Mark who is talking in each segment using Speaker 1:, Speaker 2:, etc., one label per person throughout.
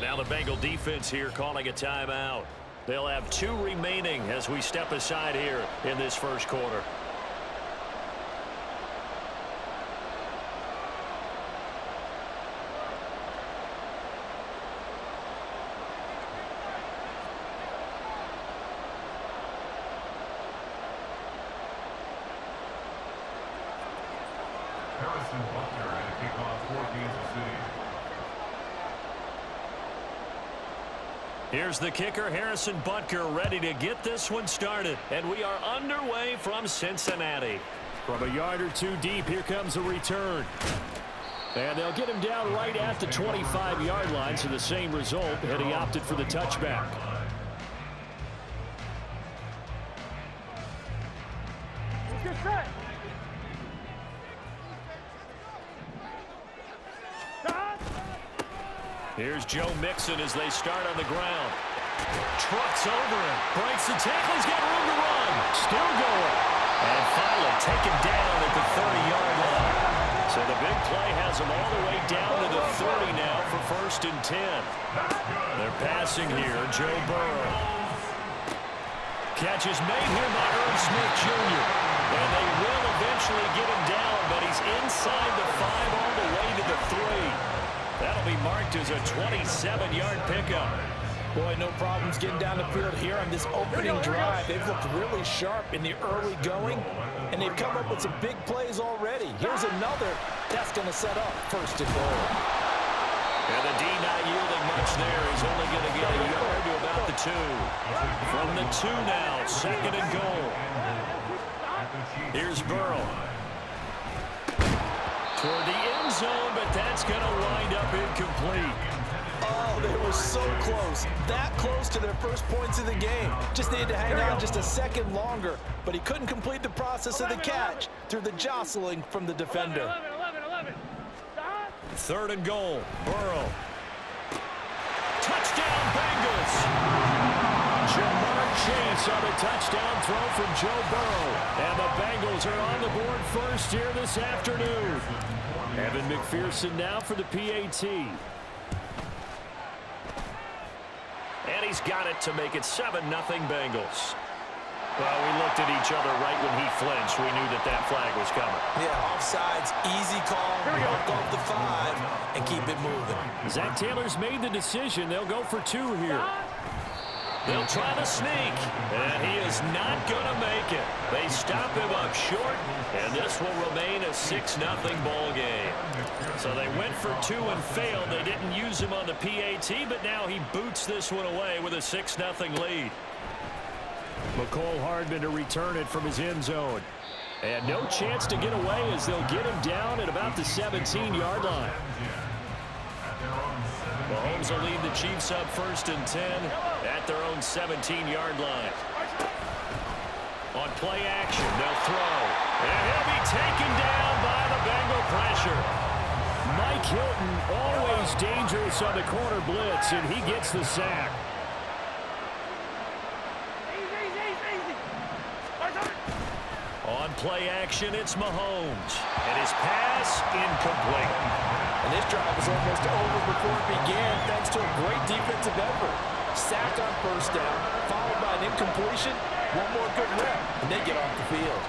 Speaker 1: Now the Bengal defense here calling a timeout. They'll have 2 remaining as we step aside here in this first quarter. Here's the kicker, Harrison Butker, ready to get this one started. And we are underway from Cincinnati.
Speaker 2: From a yard or 2 deep, here comes a return. And they'll get him down right at the 25-yard line, so the same result, and he opted for the touchback.
Speaker 1: Here's Joe Mixon as they start on the ground. Trucks over him. Breaks the tackle. He's got room to run. Still going. And finally taken down at the 30-yard line. So the big play has him all the way down to the 30 now for 1st and 10. They're passing here. Joe Burrow. Catch is made here by Irv Smith Jr. And they will eventually get him down, but he's inside the 5 all the way to the 3. That'll be marked as a 27-yard pickup.
Speaker 3: Boy, no problems getting down the field here on this opening drive. They've looked really sharp in the early going, and they've come up with some big plays already. Here's another that's going to set up 1st and goal.
Speaker 1: And the D not yielding much there. He's only going to get a yard to about the 2. From the 2 now, 2nd and goal. Here's Burrow. Toward the end zone, but that's going to wind up incomplete.
Speaker 3: Oh, they were so close. That close to their first points of the game. Just needed to hang on just a second longer, but he couldn't complete the process of the catch through the jostling from the defender.
Speaker 1: 3rd and goal. Burrow. Touchdown, Bengals. Jamar Chase on a touchdown throw from Joe Burrow. And the Bengals are on the board first here this afternoon. Evan McPherson now for the PAT. And he's got it to make it 7-0 Bengals. Well, we looked at each other right when he flinched. We knew that that flag was coming.
Speaker 3: Yeah, offsides, easy call, walk off the 5, and keep it moving.
Speaker 2: Zach Taylor's made the decision. They'll go for 2 here.
Speaker 1: They'll try to sneak, and he is not going to make it. They stop him up short, and this will remain a 6-0 ball game. So they went for 2 and failed. They didn't use him on the PAT, but now he boots this one away with a 6-0 lead.
Speaker 2: McCole Hardman to return it from his end zone. And no chance to get away as they'll get him down at about the 17-yard line.
Speaker 1: Mahomes will lead the Chiefs up 1st and 10 at their own 17-yard line. On play action, they'll throw. And he'll be taken down by the Bengal pressure.
Speaker 2: Mike Hilton, always dangerous on the corner blitz, and he gets the sack.
Speaker 1: On play action, it's Mahomes. And his pass, incomplete.
Speaker 3: And this drive was almost over before it began thanks to a great defensive effort. Sacked on 1st down, followed by an incompletion. One more good rep, and they get off the field.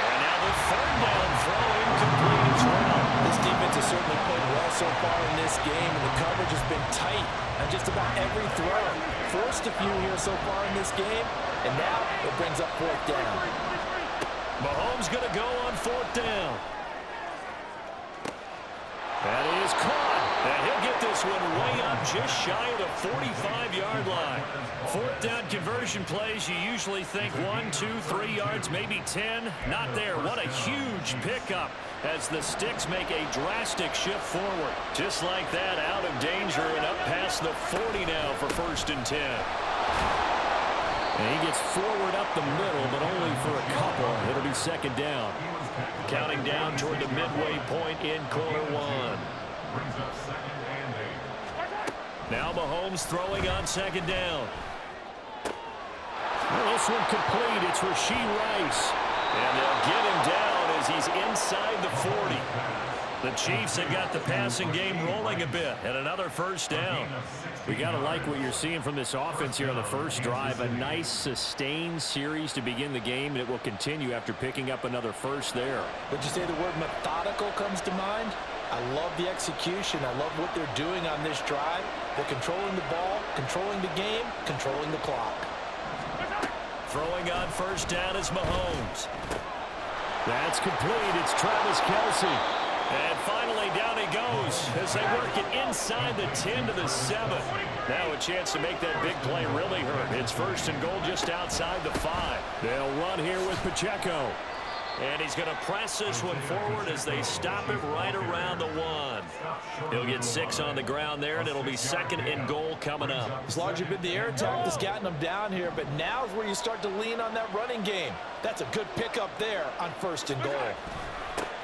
Speaker 1: And now the 3rd down throw incomplete as well.
Speaker 3: This defense has certainly played well so far in this game, and the coverage has been tight on just about every throw. Forced a few here so far in this game, and now it brings up 4th down.
Speaker 1: Mahomes going to go on 4th down. That is caught. And he'll get this one way up just shy of the 45-yard line. 4th down conversion plays, you usually think 1, 2, 3 yards, maybe 10. Not there. What a huge pickup as the Sticks make a drastic shift forward. Just like that, out of danger and up past the 40 now for 1st and 10.
Speaker 2: And he gets forward up the middle, but only for a couple. It'll be 2nd down.
Speaker 1: Counting down toward the midway point in quarter 1. Now Mahomes throwing on 2nd down.
Speaker 2: Well, this one complete. It's Rashee Rice.
Speaker 1: And they'll get him down as he's inside the 40. The Chiefs have got the passing game rolling a bit, and another first down.
Speaker 2: We got to like what you're seeing from this offense here on the first drive. A nice, sustained series to begin the game, and it will continue after picking up another first there.
Speaker 3: Would you say the word methodical comes to mind? I love the execution. I love what they're doing on this drive. They're controlling the ball, controlling the game, controlling the clock.
Speaker 1: Throwing on first down is Mahomes.
Speaker 2: That's complete. It's Travis Kelce.
Speaker 1: And finally, down he goes as they work it inside the 10 to the 7. Now a chance to make that big play really hurt. It's first and goal just outside the 5.
Speaker 2: They'll run here with Pacheco.
Speaker 1: And he's going to press this one forward as they stop it right around the 1. He'll get 6 on the ground there, and it'll be second and goal coming up.
Speaker 3: It's largely been the air attack that's gotten them down here, but now's where you start to lean on that running game. That's a good pickup there on first and goal.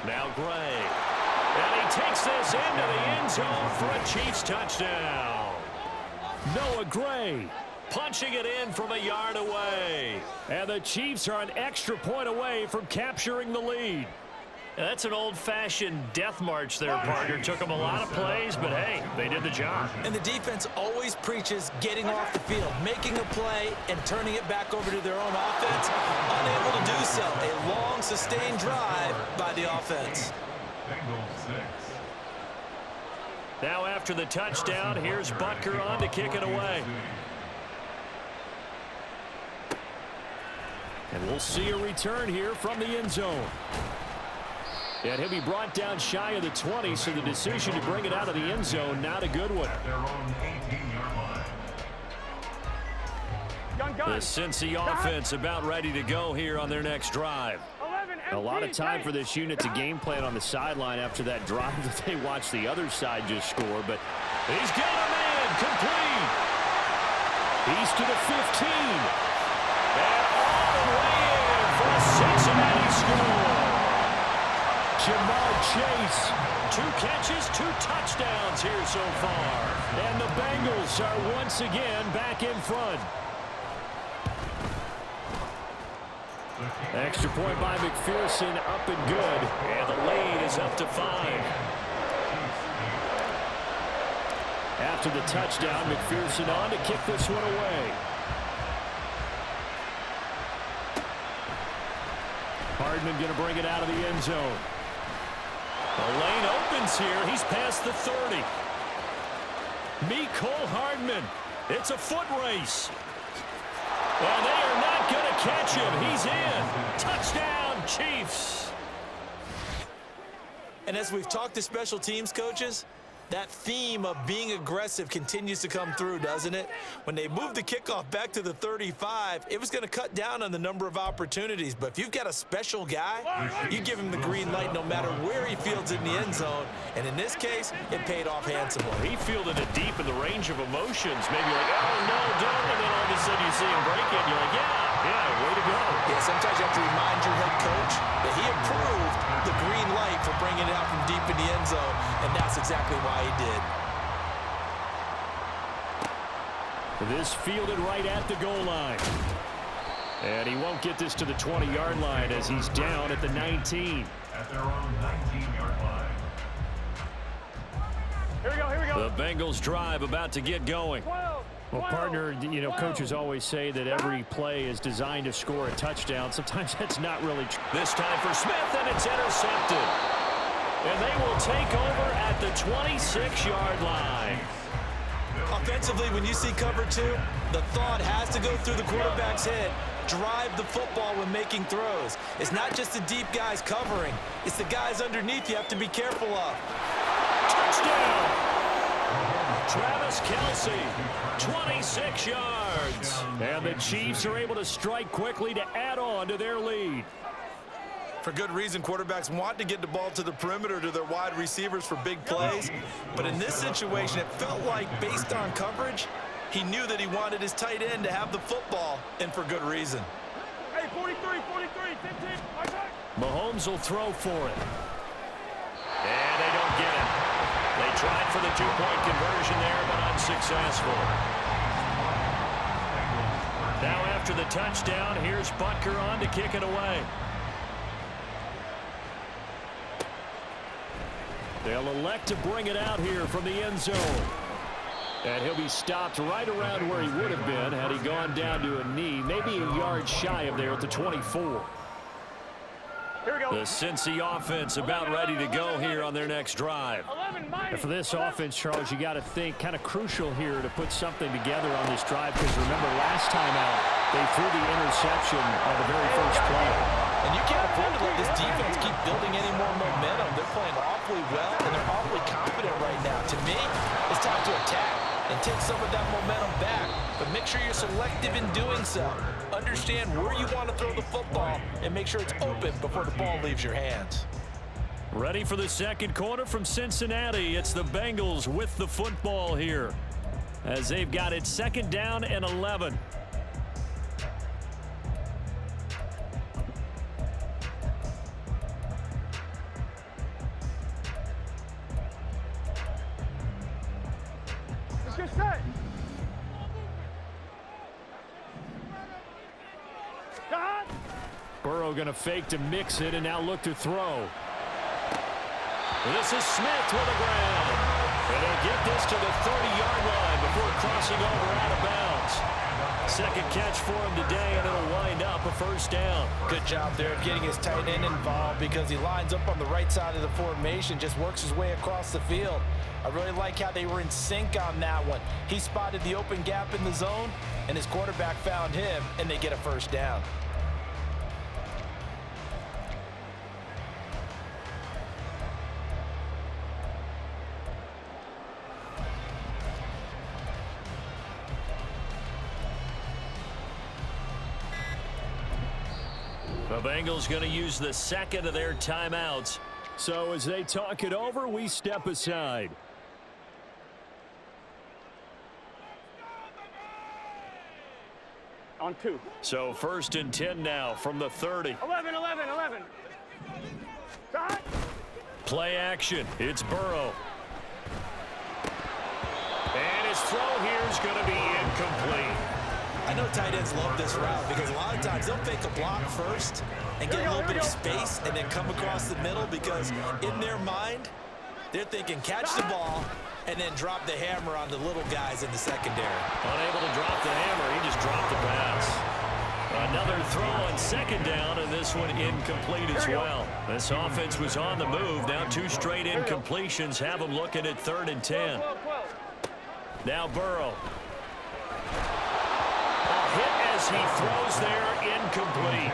Speaker 1: Now Gray. And he takes this into the end zone for a Chiefs touchdown.
Speaker 2: Noah Gray.
Speaker 1: Punching it in from a yard away.
Speaker 2: And the Chiefs are an extra point away from capturing the lead.
Speaker 1: That's an old-fashioned death march there, partner. Took them a lot of plays, but hey, they did the job.
Speaker 3: And the defense always preaches getting off the field, making a play, and turning it back over to their own offense. Unable to do so. A long, sustained drive by the offense.
Speaker 1: Now after the touchdown, here's Butker on to kick it away.
Speaker 2: And we'll see a return here from the end zone. And he'll be brought down shy of the 20, so the decision to bring it out of the end zone, not a good one.
Speaker 1: The Cincy offense about ready to go here on their next drive.
Speaker 2: A lot of time for this unit to game plan on the sideline after that drive that they watched the other side just score. But
Speaker 1: he's got him in, complete.
Speaker 2: He's to the 15.
Speaker 1: And all the way in for a Cincinnati score.
Speaker 2: Jamar Chase.
Speaker 1: 2 catches, 2 touchdowns here so far.
Speaker 2: And the Bengals are once again back in front. Extra point by McPherson, up and good.
Speaker 1: And the lead is up to 5.
Speaker 2: After the touchdown, McPherson on to kick this one away. Hardman going to bring it out of the end zone.
Speaker 1: The lane opens here. He's past the 30.
Speaker 2: Mecole Hardman.
Speaker 1: It's a foot race. And they are not going to catch him. He's in. Touchdown, Chiefs.
Speaker 3: And as we've talked to special teams coaches, that theme of being aggressive continues to come through, doesn't it? When they moved the kickoff back to the 35, it was going to cut down on the number of opportunities. But if you've got a special guy, you give him the green light no matter where he fields in the end zone. And in this case, it paid off handsomely.
Speaker 1: He fielded it deep in the range of emotions. Maybe like, oh, no, don't. And then all of a sudden you see him break it, and you're like, yeah, way to go.
Speaker 3: Yeah, sometimes you have to remind your head coach that he approved the green light for bringing it out from deep in the end zone, and that's exactly why he did.
Speaker 2: This fielded right at the goal line. And he won't get this to the 20-yard line as he's down at the 19.
Speaker 4: At their own 19-yard line.
Speaker 1: Here we go. The Bengals drive about to get going.
Speaker 2: Well, partner, you know, coaches always say that every play is designed to score a touchdown. Sometimes that's not really true.
Speaker 1: This time for Smith, and it's intercepted. And they will take over at the 26-yard line.
Speaker 3: Offensively, when you see cover 2, the thought has to go through the quarterback's head. Drive the football when making throws. It's not just the deep guys covering. It's the guys underneath you have to be careful of.
Speaker 1: Touchdown! Travis Kelce, 26 yards.
Speaker 2: And the Chiefs are able to strike quickly to add on to their lead.
Speaker 3: For good reason, quarterbacks want to get the ball to the perimeter to their wide receivers for big plays. But in this situation, it felt like, based on coverage, he knew that he wanted his tight end to have the football, and for good reason.
Speaker 4: Hey, 43, 15.
Speaker 2: Mahomes will throw for it.
Speaker 1: And they don't get it. They tried for the 2-point conversion there, but unsuccessful. Now after the touchdown, here's Butker on to kick it away.
Speaker 2: They'll elect to bring it out here from the end zone. And he'll be stopped right around where he would have been had he gone down to a knee, maybe a yard shy of there at the 24.
Speaker 1: The Cincy offense about ready to go here on their next drive.
Speaker 2: And for this offense, Charles, you got to think kind of crucial here to put something together on this drive, because remember last time out they threw the interception on the very first play.
Speaker 3: And you can't afford to let this defense keep building any more momentum. They're playing awfully well, and they're awfully confident right now. To me, it's time to attack and take some of that momentum back. But make sure you're selective in doing so. Understand where you want to throw the football and make sure it's open before the ball leaves your hands.
Speaker 1: Ready for the second quarter from Cincinnati. It's the Bengals with the football here, as they've got it 2nd down and 11.
Speaker 4: Let's get set.
Speaker 2: Burrow going to fake to mix it and now look to throw.
Speaker 1: This is Smith with the ground. And they'll get this to the 30-yard line before crossing over out of bounds. Second catch for him today, and it'll wind up a first down.
Speaker 3: Good job there of getting his tight end involved, because he lines up on the right side of the formation, just works his way across the field. I really like how they were in sync on that one. He spotted the open gap in the zone, and his quarterback found him, and they get a first down.
Speaker 1: The Bengals going to use the second of their timeouts.
Speaker 2: So as they talk it over, we step aside.
Speaker 4: On 2.
Speaker 1: So 1st and 10 now from the 30.
Speaker 4: 11. Stop.
Speaker 1: Play action. It's Burrow. And his throw here is going to be incomplete.
Speaker 3: I know tight ends love this route, because a lot of times they'll fake a block first and get a little bit of space and then come across the middle, because in their mind, they're thinking catch the ball and then drop the hammer on the little guys in the secondary.
Speaker 1: Unable to drop the hammer, he just dropped the pass. Another throw on 2nd down, and this one incomplete as well. This offense was on the move. Now 2 straight incompletions have them looking at 3rd and 10. Now Burrow. Hit as he throws there, incomplete.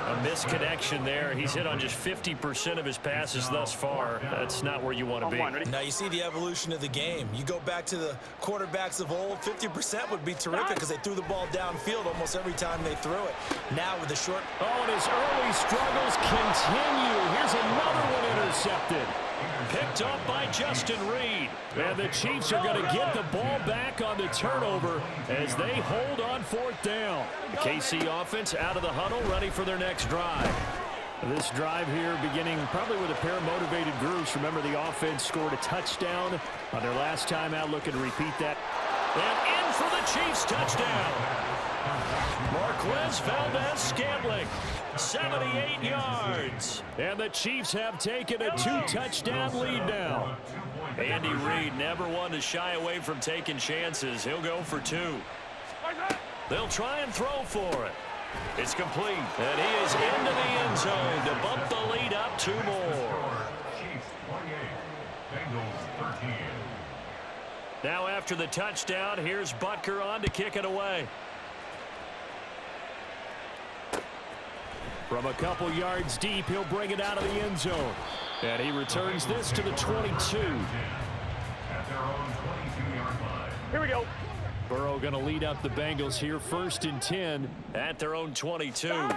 Speaker 1: A misconnection there. He's hit on just 50% of his passes thus far. That's not where you want to be.
Speaker 3: Now you see the evolution of the game. You go back to the quarterbacks of old, 50% would be terrific, because they threw the ball downfield almost every time they threw it. Now with the short...
Speaker 2: Oh, and his early struggles continue. Here's another one intercepted.
Speaker 1: Picked up by Justin Reed.
Speaker 2: And the Chiefs are going to get the ball back on the turnover as they hold on 4th down.
Speaker 1: The KC offense out of the huddle, ready for their next drive.
Speaker 2: This drive here beginning probably with a pair of motivated groups. Remember, the offense scored a touchdown on their last time out. Looking to repeat that.
Speaker 1: And in for the Chiefs touchdown. Marquez Valdez-Scantling, 78 yards.
Speaker 2: And the Chiefs have taken a 2-touchdown lead now.
Speaker 1: Andy Reid never one to shy away from taking chances. He'll go for 2. They'll try and throw for it. It's complete. And he is into the end zone to bump the lead up 2 more. Now after the touchdown, here's Butker on to kick it away.
Speaker 2: From a couple yards deep, he'll bring it out of the end zone. And he returns this to the 22.
Speaker 4: Here we go.
Speaker 2: Burrow going to lead up the Bengals here, 1st and 10.
Speaker 1: At their own 22.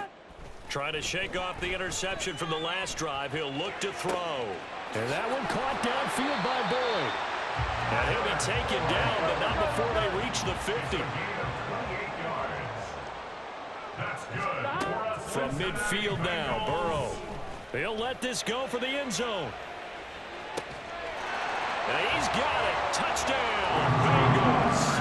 Speaker 1: Trying to shake off the interception from the last drive. He'll look to throw.
Speaker 2: And that one caught downfield by Boyd.
Speaker 1: And he'll be taken down, but not before they reach the 50. From midfield now, Burrow. He'll let this go for the end zone. And he's got it. Touchdown, Bengals.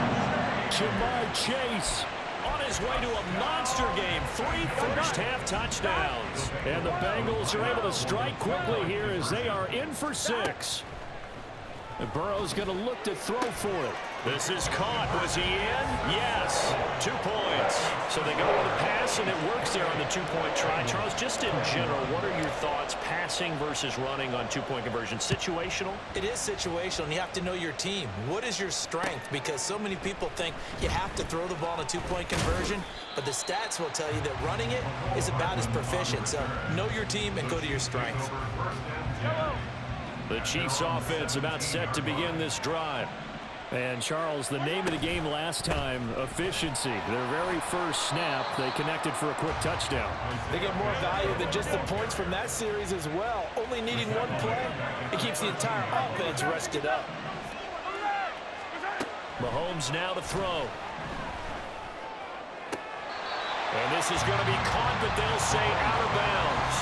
Speaker 2: Jamar Chase
Speaker 1: on his way to a monster game. 3 first-half touchdowns.
Speaker 2: And the Bengals are able to strike quickly here as they are in for 6. And Burrow's going to look to throw for it.
Speaker 1: This is caught. Was he in? Yes. 2 points. So they go with a pass, and it works there on the 2-point try. Charles, just in general, what are your thoughts passing versus running on 2-point conversion? Situational?
Speaker 3: It is situational, and you have to know your team. What is your strength? Because so many people think you have to throw the ball in a 2-point conversion, but the stats will tell you that running it is about as proficient. So know your team and go to your strength.
Speaker 2: The Chiefs offense about set to begin this drive. And Charles, the name of the game last time, efficiency. Their very first snap, they connected for a quick touchdown.
Speaker 3: They get more value than just the points from that series as well. Only needing 1 play, it keeps the entire offense rested up.
Speaker 1: Mahomes now to throw. And this is going to be caught, but they'll say out of bounds.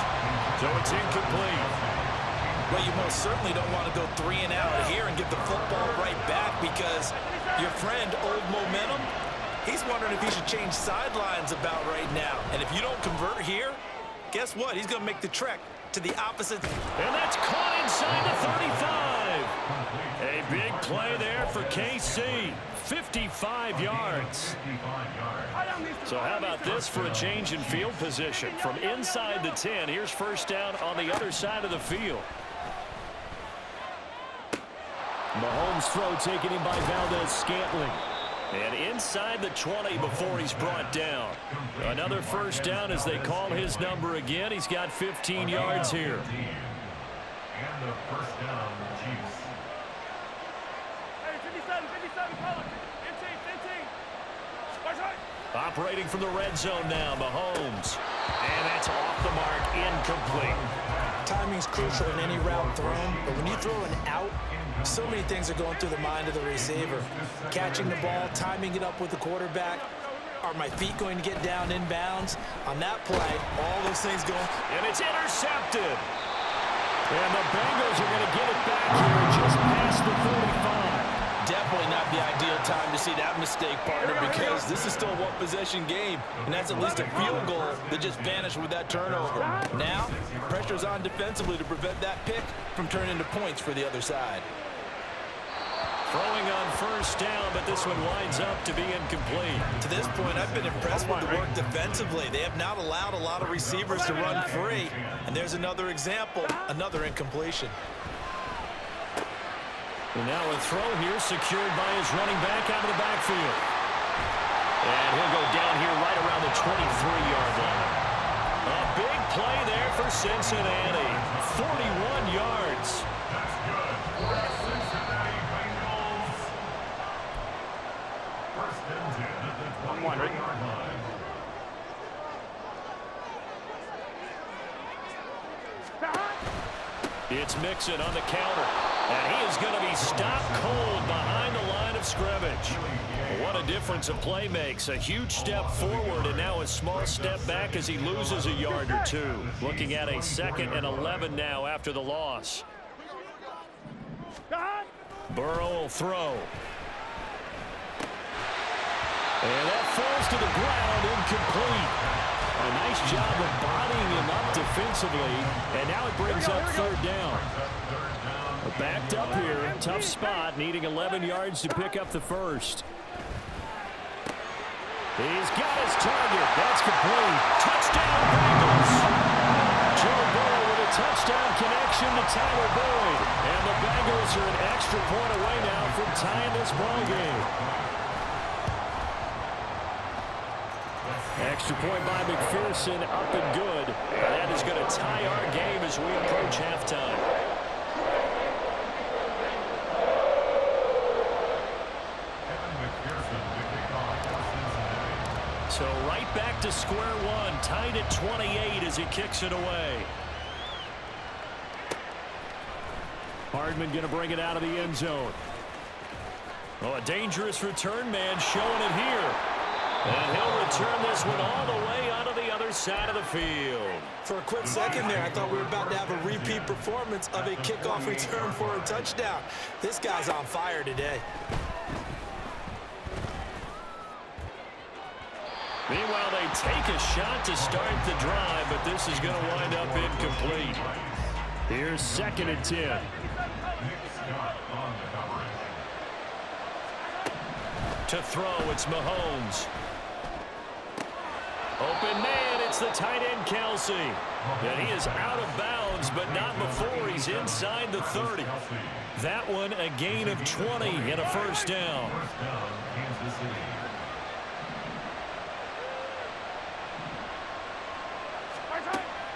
Speaker 1: So it's incomplete.
Speaker 3: Well, you most certainly don't want to go 3 and out here and give the football right back because your friend, Old Momentum, he's wondering if he should change sidelines about right now. And if you don't convert here, guess what? He's going to make the trek to the opposite.
Speaker 1: And that's caught inside the 35. A big play there for KC. 55 yards. So how about this for a change in field position? From inside the 10, here's first down on the other side of the field.
Speaker 2: Mahomes' throw taken in by Valdez-Scantling.
Speaker 1: And inside the 20 before he's brought down. Another first down as they call his number again. He's got 15 yards here.
Speaker 4: And the first down, Chiefs. Hey, 57, call it. 15.
Speaker 1: Operating from the red zone now, Mahomes. And that's off the mark, incomplete.
Speaker 3: Timing's crucial in any route thrown, but when you throw an out, so many things are going through the mind of the receiver. Catching the ball, timing it up with the quarterback. Are my feet going to get down inbounds? On that play, all those things go.
Speaker 1: And it's intercepted.
Speaker 2: And the Bengals are going to get it back here just past the 45.
Speaker 3: Definitely not the ideal time to see that mistake, partner, because this is still a one-possession game, and that's at least a field goal that just vanished with that turnover. Now, pressure's on defensively to prevent that pick from turning into points for the other side.
Speaker 1: Throwing on first down, but this one winds up to be incomplete.
Speaker 3: To this point, I've been impressed with the work defensively. They have not allowed a lot of receivers to run free, and there's another example, another incompletion.
Speaker 1: And now a throw here secured by his running back out of the backfield. And he'll go down here right around the 23-yard line. A big play there for Cincinnati. 41 yards.
Speaker 4: That's good. Cincinnati Bengals. First and 10 at the 23-yard line.
Speaker 1: It's Mixon on the counter. And he is going to be stopped cold behind the line of scrimmage. What a difference a play makes. A huge step forward and now a small step back as he loses a yard or two. Looking at a 2nd and 11 now after the loss. Burrow will throw. And that falls to the ground, incomplete. A nice job of bodying him up defensively, and now it brings up 3rd down. Backed up here, tough spot, needing 11 yards to pick up the first. He's got his target. That's complete. Touchdown, Bengals. Joe Burrow with a touchdown connection to Tyler Boyd. And the Bengals are an extra point away now from tying this ball game. Extra point by McPherson, up and good. And that is going to tie our game as we approach halftime. So right back to square one, tied at 28 as he kicks it away.
Speaker 2: Hardman going to bring it out of the end zone.
Speaker 1: Oh, a dangerous return man showing it here. And he'll return this one all the way onto the other side of the field.
Speaker 3: For a quick second there, I thought we were about to have a repeat performance of a kickoff return for a touchdown. This guy's on fire today.
Speaker 1: Meanwhile, they take a shot to start the drive, but this is going to wind up incomplete.
Speaker 2: Here's 2nd and 10.
Speaker 1: To throw, it's Mahomes. Open man, it's the tight end, Kelsey. And he is out of bounds, but not before he's inside the 30. That one a gain of 20 and a first down.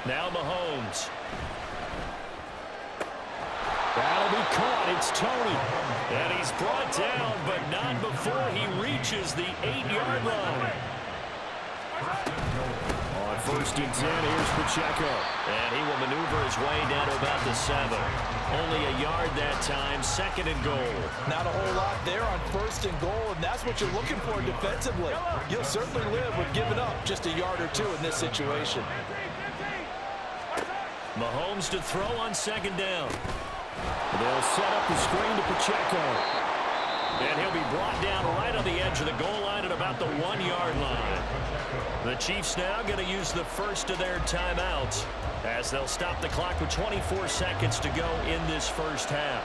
Speaker 1: Now Mahomes.
Speaker 2: That'll be caught. It's Tony.
Speaker 1: And he's brought down, but not before he reaches the 8-yard line.
Speaker 2: On 1st and 10, here's Pacheco.
Speaker 1: And he will maneuver his way down to about the 7. Only a yard that time, 2nd and goal.
Speaker 3: Not a whole lot there on 1st and goal, and that's what you're looking for defensively. You'll certainly live with giving up just a yard or two in this situation.
Speaker 1: Mahomes to throw on 2nd down.
Speaker 2: They'll set up the screen to Pacheco.
Speaker 1: And he'll be brought down right on the edge of the goal line at about the 1-yard line. The Chiefs now going to use the first of their timeouts as they'll stop the clock with 24 seconds to go in this first half.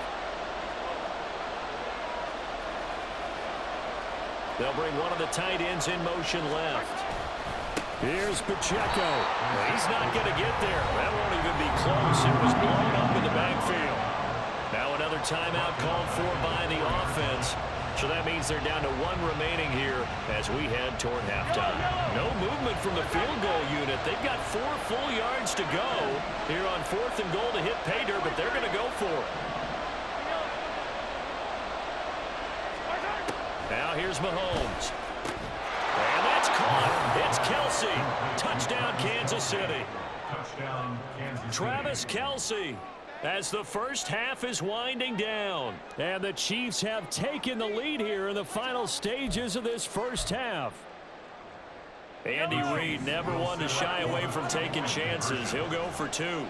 Speaker 1: They'll bring one of the tight ends in motion left.
Speaker 2: Here's Pacheco.
Speaker 1: He's not going to get there. That won't even be close. It was blown up in the backfield. Now another timeout called for by the offense. So that means they're down to 1 remaining here as we head toward halftime. No movement from the field goal unit. They've got 4 full yards to go here on 4th and goal to hit pay dirt, but they're going to go for it. Now here's Mahomes. And that's caught. It's Kelsey. Touchdown, Kansas City.
Speaker 4: Touchdown, Kansas City.
Speaker 1: Travis Kelsey as the first half is winding down.
Speaker 2: And the Chiefs have taken the lead here in the final stages of this first half.
Speaker 1: Andy Reid never one to shy away from taking chances. He'll go for 2.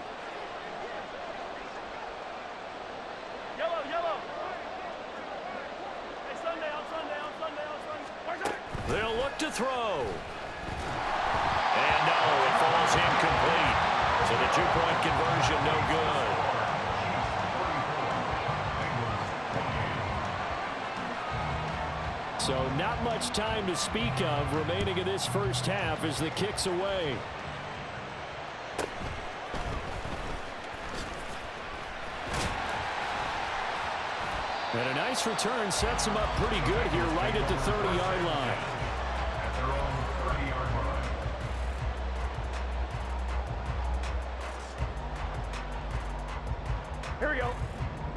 Speaker 1: They'll look to throw. And no, it falls incomplete. So the 2-point conversion no good.
Speaker 2: So not much time to speak of remaining in this first half as the kick's away. And a nice return sets him up pretty good here right at the 30-yard line.
Speaker 4: At their own 30-yard line.
Speaker 1: Here we go.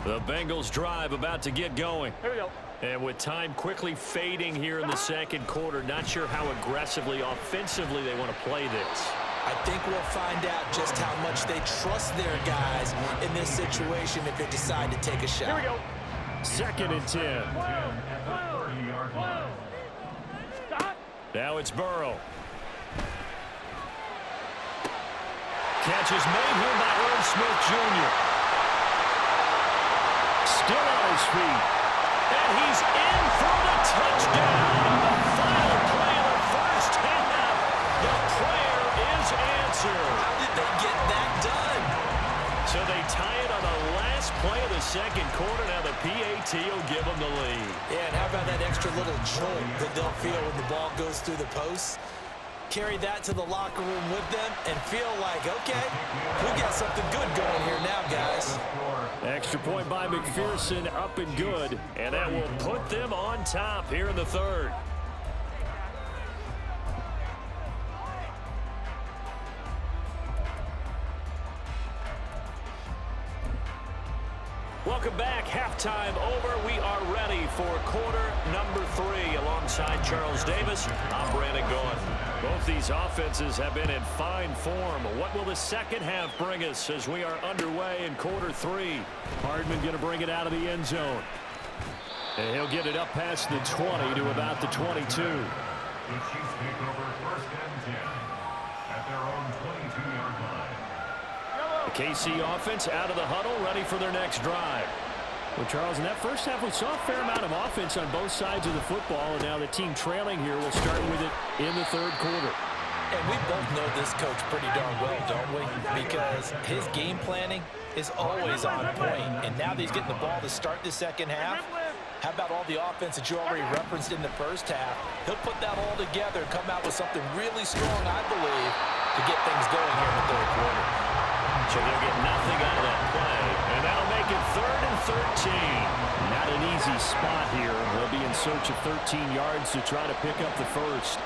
Speaker 1: The Bengals drive about to get going.
Speaker 5: Here we go.
Speaker 1: And with time quickly fading here in the second quarter, not sure how aggressively, offensively they want to play this.
Speaker 3: I think we'll find out just how much they trust their guys in this situation if they decide to take a shot.
Speaker 5: Here we go.
Speaker 2: 2nd and 10.
Speaker 4: At the 30-yard line.
Speaker 5: Stop.
Speaker 1: Now it's Burrow. Catch is made here by Irv Smith Jr.
Speaker 2: Still on his feet.
Speaker 1: And he's in for the touchdown on the final play of the first half. The prayer is answered.
Speaker 3: How did they get that done?
Speaker 1: So they tie it on the last play of the second quarter. Now the PAT will give them the lead.
Speaker 3: Yeah, and how about that extra little jolt that they'll feel when the ball goes through the posts? Carry that to the locker room with them and feel like, okay, we got something good going here now, guys.
Speaker 2: Extra point by McPherson, up and good.
Speaker 1: And that will put them on top here in the third. Welcome back. Halftime over. We are ready for quarter number 3. Alongside Charles Davis, I'm Brandon Gaughan. Both these offenses have been in fine form. What will the second half bring us as we are underway in quarter 3?
Speaker 2: Hardman going to bring it out of the end zone. And he'll get it up past the 20 to about the 22.
Speaker 4: The Chiefs take over 1st and 10 at their own 22-yard line.
Speaker 1: The KC offense out of the huddle, ready for their next drive.
Speaker 2: Well, Charles, in that first half, we saw a fair amount of offense on both sides of the football, and now the team trailing here will start with it in the third quarter.
Speaker 3: And we both know this coach pretty darn well, don't we? Because his game planning is always on point. And now that he's getting the ball to start the second half, how about all the offense that you already referenced in the first half? He'll put that all together and come out with something really strong, I believe, to get things going here in the third quarter.
Speaker 1: So they'll get nothing out of that play. And that'll make it 3rd and 13.
Speaker 2: Not an easy spot here. They'll be in search of 13 yards to try to pick up the first.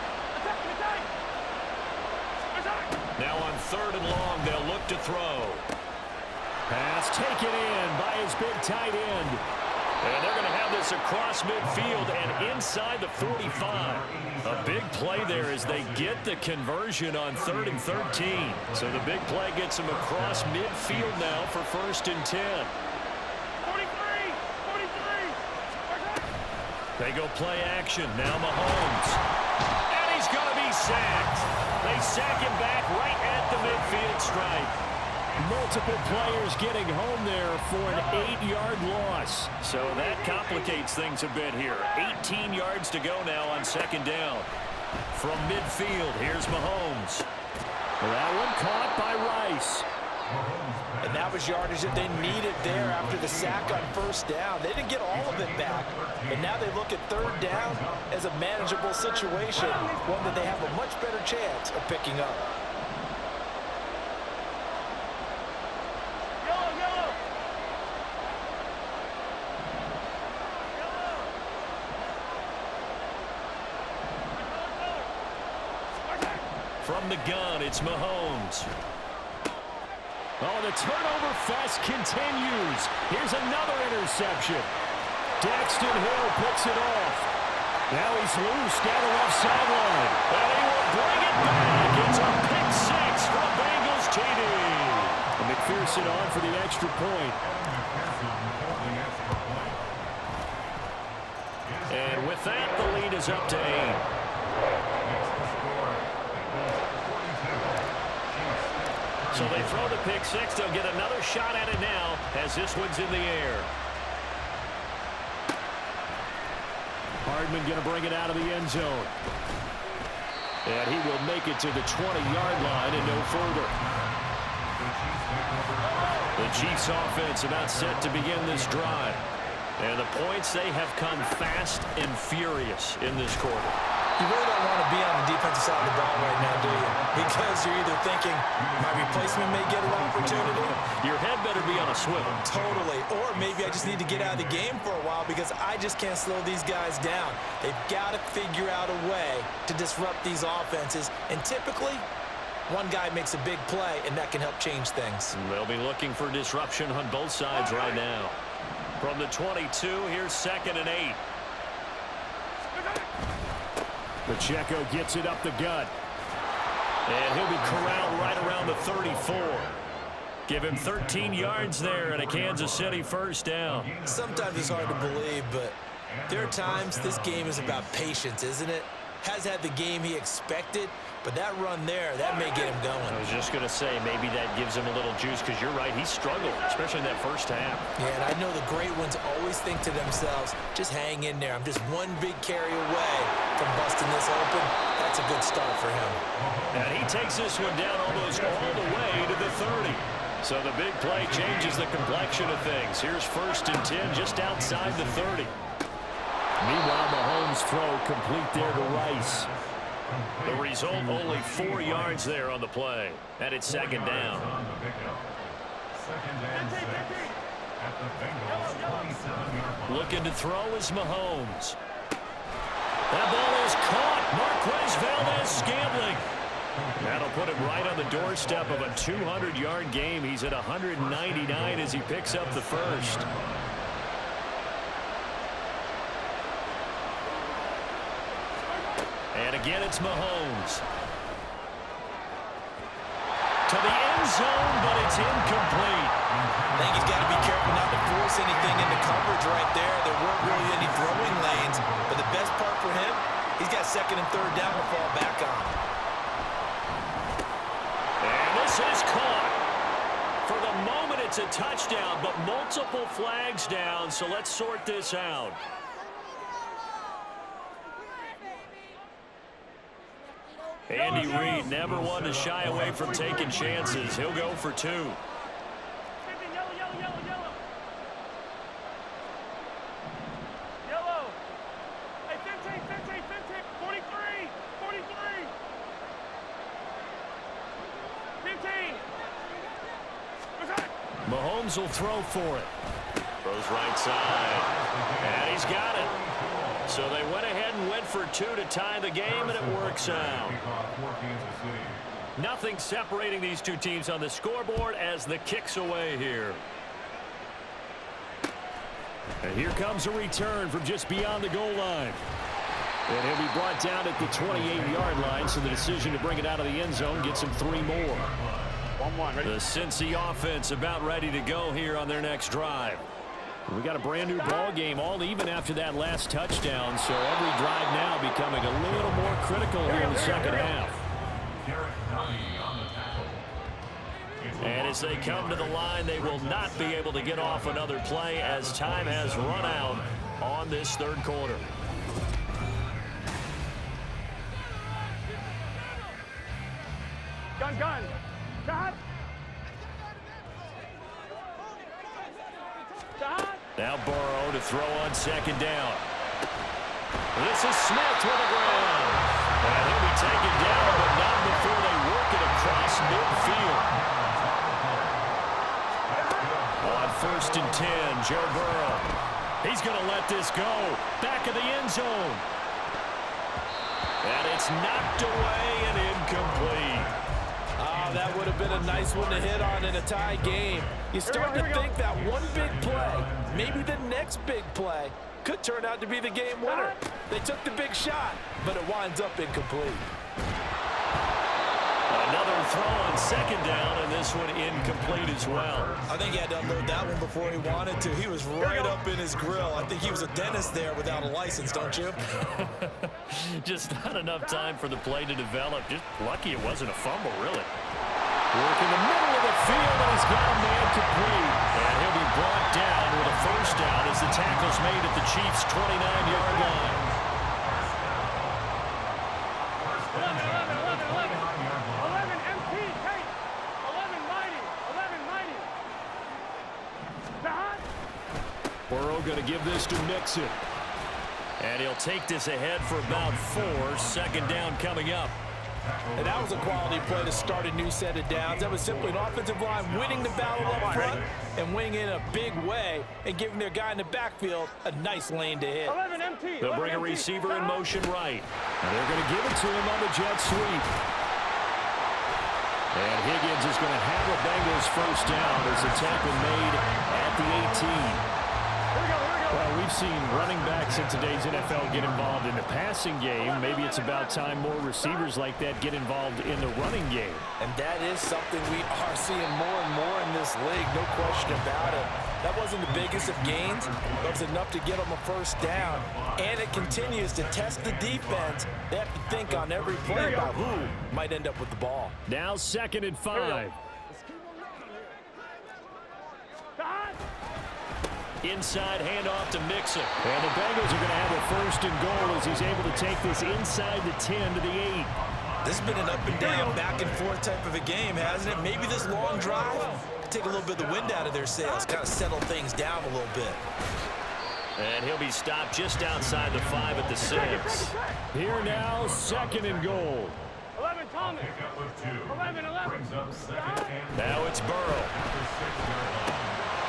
Speaker 1: Now on 3rd and long, they'll look to throw.
Speaker 2: Pass taken in by his big tight end.
Speaker 1: And they're going to have this across midfield and inside the 45. A big play there as they get the conversion on 3rd and 13. So the big play gets them across midfield now for 1st and 10.
Speaker 5: 43!
Speaker 1: They go play action. Now Mahomes. And he's going to be sacked. They sack him back right at the midfield stripe.
Speaker 2: Multiple players getting home there for an 8-yard loss.
Speaker 1: So that complicates things a bit here. 18 yards to go now on 2nd down. From midfield, here's Mahomes.
Speaker 2: That one caught by Rice.
Speaker 3: And that was yardage that they needed there after the sack on 1st down. They didn't get all of it back. But now they look at 3rd down as a manageable situation, one that they have a much better chance of picking up.
Speaker 1: From the gun, it's Mahomes.
Speaker 2: Oh, the turnover fest continues. Here's another interception. Daxton Hill picks it off. Now he's loose down the left sideline.
Speaker 1: And he will bring it back. It's a pick 6 for the Bengals TD.
Speaker 2: And McPherson on for the extra point.
Speaker 1: And with that, the lead is up to 8. So they throw the pick 6. They'll get another shot at it now as this one's in the air.
Speaker 2: Hardman going to bring it out of the end zone. And he will make it to the 20-yard line and no further.
Speaker 1: The Chiefs offense about set to begin this drive. And the points, they have come fast and furious in this quarter.
Speaker 3: You really don't want to be on the defensive side of the ball right now, do you? Because you're either thinking, my replacement may get an opportunity.
Speaker 1: Your head better be on a swivel.
Speaker 3: Totally. Or maybe I just need to get out of the game for a while because I just can't slow these guys down. They've got to figure out a way to disrupt these offenses. And typically, one guy makes a big play, and that can help change things.
Speaker 1: They'll be looking for disruption on both sides right now. From the 22, here's 2nd and 8.
Speaker 2: Pacheco gets it up the gut.
Speaker 1: And he'll be corralled right around the 34. Give him 13 yards there and a Kansas City 1st down.
Speaker 3: Sometimes it's hard to believe, but there are times this game is about patience, isn't it? Has had the game he expected, but that run there, that may get him going.
Speaker 1: I was just going to say, maybe that gives him a little juice because you're right, he struggled, especially in that first half.
Speaker 3: Yeah, and I know the great ones always think to themselves, just hang in there. I'm just one big carry away from busting this open. That's a good start for him.
Speaker 1: And he takes this one down almost all the way to the 30. So the big play changes the complexion of things. Here's 1st and 10 just outside the 30.
Speaker 2: Meanwhile, Mahomes' throw complete there to Rice.
Speaker 1: The result, only 4 yards there on the play. And it's 2nd down.
Speaker 4: 2nd and 6 at the Bengals 27-yard line.
Speaker 1: Looking to throw is Mahomes. That ball is caught. Marquez Valdez-Scantling. That'll put him right on the doorstep of a 200-yard game. He's at 199 as he picks up the first. And again, it's Mahomes. To the end zone, but it's incomplete.
Speaker 3: I think he's got to be careful not to force anything into coverage right there. There weren't really any throwing lanes, but the best part for him, he's got 2nd and 3rd down to fall back on.
Speaker 1: And this is caught. For the moment, it's a touchdown, but multiple flags down, so let's sort this out. Andy Reid never one to shy away from taking chances. He'll go for 2.
Speaker 5: Yellow, yellow, yellow, yellow. Yellow. Hey, 15, 15, 15, 43, 43. 15.
Speaker 1: Mahomes will throw for it. Throws right side. And he's got it. So they went ahead and went for 2 to tie the game, and it works out. Nothing separating these two teams on the scoreboard as the kick's away here.
Speaker 2: And here comes a return from just beyond the goal line. And he'll be brought down at the 28-yard line, so the decision to bring it out of the end zone gets him 3 more.
Speaker 5: 1-1, ready?
Speaker 1: The Cincy offense about ready to go here on their next drive.
Speaker 2: We got a brand new ball game, all even after that last touchdown, so every drive now becoming a little more critical here in the second half.
Speaker 1: And as they come to the line, they will not be able to get off another play as time has run out on this third quarter.
Speaker 5: Gun, gun. Shot. Shot.
Speaker 1: Now Burrow to throw on second down. This is Smith to the ground. And he'll be taken down, but not before they work it across midfield. On 1st and 10, Joe Burrow. He's going to let this go. Back of the end zone. And it's knocked away and incomplete.
Speaker 3: Oh, that would have been a nice one to hit on in a tie game. You start to think that one big play, maybe the next big play, could turn out to be the game winner. They took the big shot, but it winds up incomplete.
Speaker 1: Another throw on second down, and this one incomplete as well.
Speaker 6: I think he had to unload that one before he wanted to. He was right up in his grill. I think he was a dentist there without a license, don't you?
Speaker 1: Just not enough time for the play to develop. Just lucky it wasn't a fumble, really.
Speaker 2: Work in the middle of the field, and he's got a man complete.
Speaker 1: And he'll be brought down with a first down as the tackle's made at the Chiefs' 29-yard line.
Speaker 5: 11 MT, take. 11 mighty. 11 mighty. Shot.
Speaker 2: Burrow going to give this to Mixon.
Speaker 1: And he'll take this ahead for about 4. Second down coming up.
Speaker 3: And that was a quality play to start a new set of downs. That was simply an offensive line winning the battle up front and winning in a big way and giving their guy in the backfield a nice lane to hit.
Speaker 5: 11 MT.
Speaker 1: They'll bring a receiver in motion right.
Speaker 2: And they're going to give it to him on the jet sweep. And Higgins is going to have a Bengals first down as the tackle made at the 18. Well, we've seen running backs in today's NFL get involved in the passing game. Maybe it's about time more receivers like that get involved in the running game.
Speaker 3: And that is something we are seeing more and more in this league, no question about it. That wasn't the biggest of gains, but it was enough to get them a first down. And it continues to test the defense. They have to think on every play about who might end up with the ball.
Speaker 2: Now 2nd and 5.
Speaker 1: Inside handoff to Mixon.
Speaker 2: And the Bengals are going to have a 1st and goal as he's able to take this inside the 10 to the 8.
Speaker 6: This has been an up and down, back and forth type of a game, hasn't it? Maybe this long drive take a little bit of the wind out of their sails, kind of settle things down a little bit.
Speaker 1: And he'll be stopped just outside the 5 at the 6.
Speaker 2: Here now, 2nd and goal.
Speaker 5: 11 Thomas. 11.
Speaker 1: Now it's Burrow.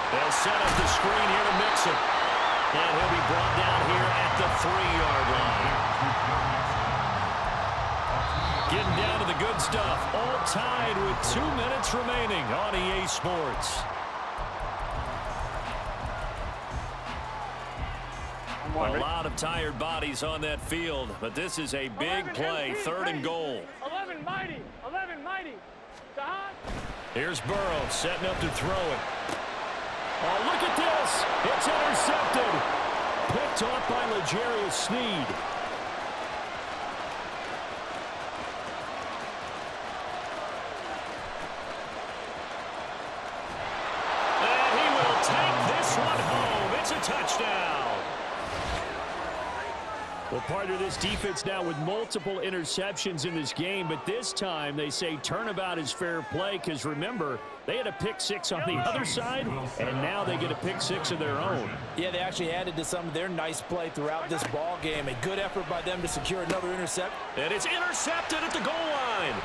Speaker 1: They'll set up the screen here to Mixon. And he'll be brought down here at the 3-yard line. Getting down to the good stuff. All tied with 2 minutes remaining on EA Sports. A lot of tired bodies on that field, but this is a big play. 3rd and goal.
Speaker 5: 11 mighty. 11 mighty. Shot.
Speaker 1: Here's Burrow setting up to throw it.
Speaker 2: Oh, look at this. It's intercepted. Picked off by L'Jarius Sneed.
Speaker 1: touchdown.
Speaker 2: Well, part of this defense now with multiple interceptions in this game, but this time they say turnabout is fair play because, remember, they had a pick six on the other side, and now they get a pick six of their own.
Speaker 3: Yeah, they actually added to some of their nice play throughout this ball game. A good effort by them to secure another intercept.
Speaker 1: And it's intercepted at the goal line.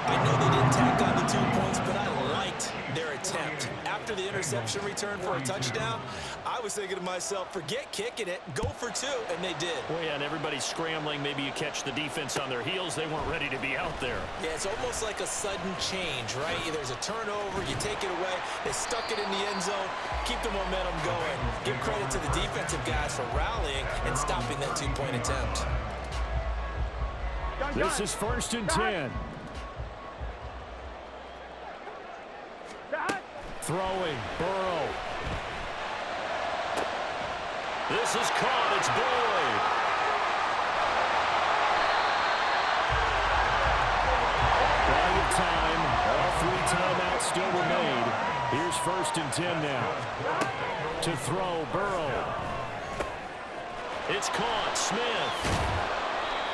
Speaker 6: I know they didn't tack on the 2 points, but I liked their attempt. After the interception return for a touchdown, I was thinking to myself, forget kicking it, go for two, and they did.
Speaker 1: Well, yeah, and everybody's scrambling. Maybe you catch the defense on their heels. They weren't ready to be out there.
Speaker 6: Yeah, it's almost like a sudden change, right? There's a turnover, you take it away, they stuck it in the end zone, keep the momentum going. Give credit to the defensive guys for rallying and stopping that 2-point attempt.
Speaker 2: This is 1st and 10. Throwing, Burrow.
Speaker 1: This is caught. It's Boyd.
Speaker 2: Plenty of time. All 3 timeouts still remain. Here's 1st and 10 now. To throw, Burrow.
Speaker 1: It's caught. Smith.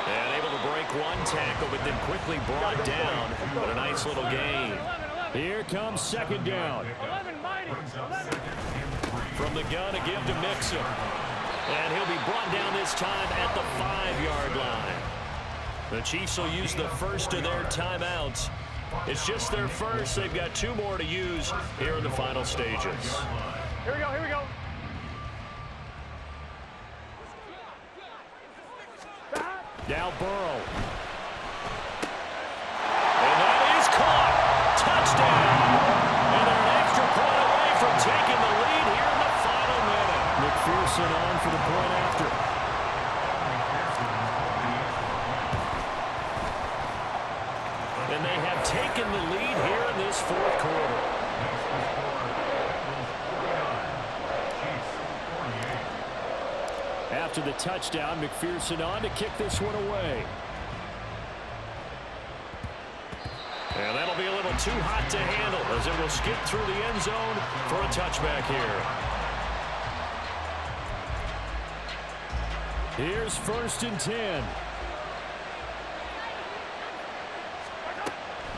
Speaker 1: And able to break one tackle, but then quickly brought down. But a nice little gain.
Speaker 2: Here comes 2nd down.
Speaker 5: 11 mighty. 11.
Speaker 1: From the gun, a give to Mixon. And he'll be brought down this time at the 5-yard line. The Chiefs will use the first of their timeouts. It's just their first. They've got 2 more to use here in the final stages.
Speaker 5: Here we go, here we go.
Speaker 2: Now Burrow.
Speaker 1: And that is caught. Touchdown. And they're an extra point away from taking the lead here in the final minute.
Speaker 2: McPherson on for the point after.
Speaker 1: And they have taken the lead here in this 4th quarter.
Speaker 2: After the touchdown, McPherson on to kick this one away.
Speaker 1: And that'll be a little too hot to handle as it will skip through the end zone for a touchback here.
Speaker 2: Here's 1st and 10.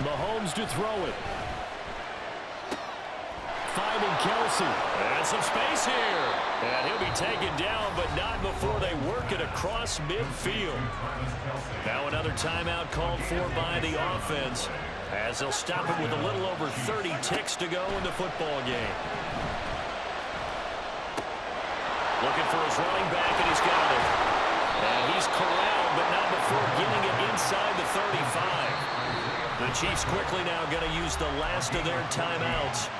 Speaker 2: Mahomes to throw it. Finding Kelsey.
Speaker 1: And some space here. And he'll be taken down, but not before they work it across midfield. Now another timeout called for by the offense as they'll stop it with a little over 30 ticks to go in the football game. Looking for his running back, and he's got it. And he's corralled, but not before getting it inside the 35. The Chiefs quickly now going to use the last of their timeouts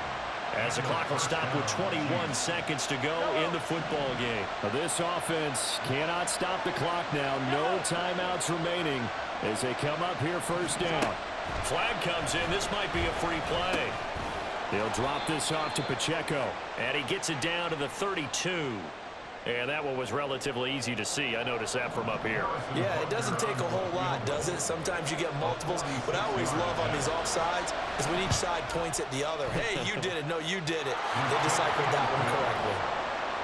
Speaker 1: as the clock will stop with 21 seconds to go in the football game.
Speaker 2: This offense cannot stop the clock now. No timeouts remaining as they come up here 1st down.
Speaker 1: Flag comes in. This might be a free play.
Speaker 2: They'll drop this off to Pacheco.
Speaker 1: And he gets it down to the 32. And that one was relatively easy to see. I noticed that from up here.
Speaker 6: Yeah, it doesn't take a whole lot, does it? Sometimes you get multiples. What I always love on these offsides is when each side points at the other. Hey, you did it. No, you did it. They deciphered that one correctly.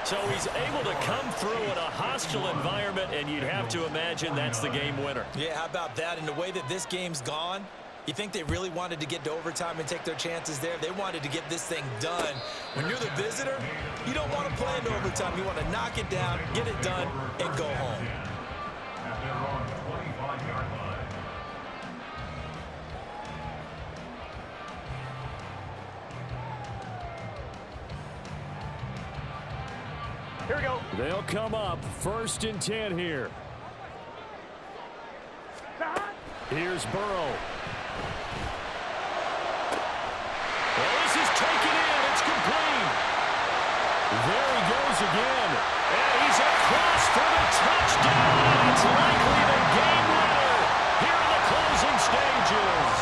Speaker 1: So he's able to come through in a hostile environment, and you'd have to imagine that's the game winner.
Speaker 6: Yeah, how about that? And the way that this game's gone, you think they really wanted to get to overtime and take their chances there? They wanted to get this thing done. When you're the visitor, you don't want to play into overtime. You want to knock it down, get it done, and go home.
Speaker 4: At their own 25-yard line.
Speaker 5: Here we go.
Speaker 2: They'll come up 1st and 10 here. Here's Burrow.
Speaker 1: Well, this is taken in. It's complete.
Speaker 2: There he goes again.
Speaker 1: And he's across for the touchdown. And it's likely the game winner here in the closing stages.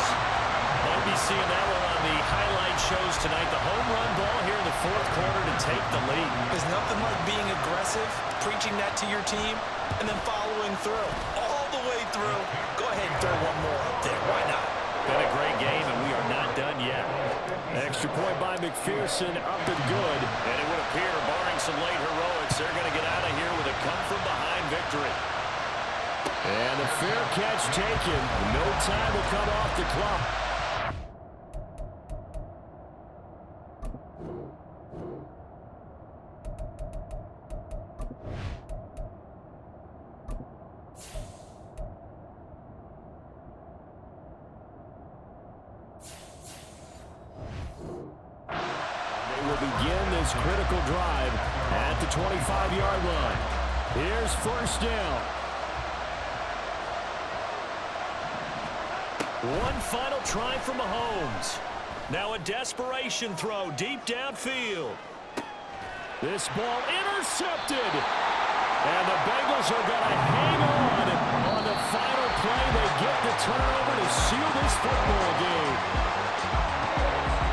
Speaker 1: Might be seeing that one on the highlight shows tonight. The home run ball here in the 4th quarter to take the lead.
Speaker 6: There's nothing like being aggressive, preaching that to your team, and then following through. All the way through. Go ahead and throw one more up there. Why not?
Speaker 1: Been a great game, and we are not done yet.
Speaker 2: Extra point by McPherson, up and good.
Speaker 1: And it would appear, barring some late heroics, they're going to get out of here with a come-from-behind victory.
Speaker 2: And a fair catch taken. No time will come off the clock. They will begin this critical drive at the 25-yard line. Here's first down.
Speaker 1: One final try for Mahomes. Now a desperation throw deep downfield.
Speaker 2: This ball intercepted. And the Bengals are going to hang on the final play. They get the turnover to seal this football game.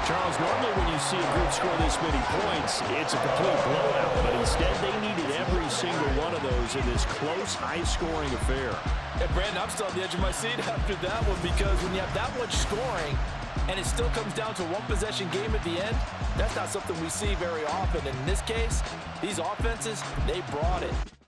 Speaker 2: Charles, normally when you see a group score this many points, it's a complete blowout. But instead, they needed every single one of those in this close, high-scoring affair.
Speaker 3: And Brandon, I'm still on the edge of my seat after that one because when you have that much scoring and it still comes down to one possession game at the end, that's not something we see very often. And in this case, these offenses, they brought it.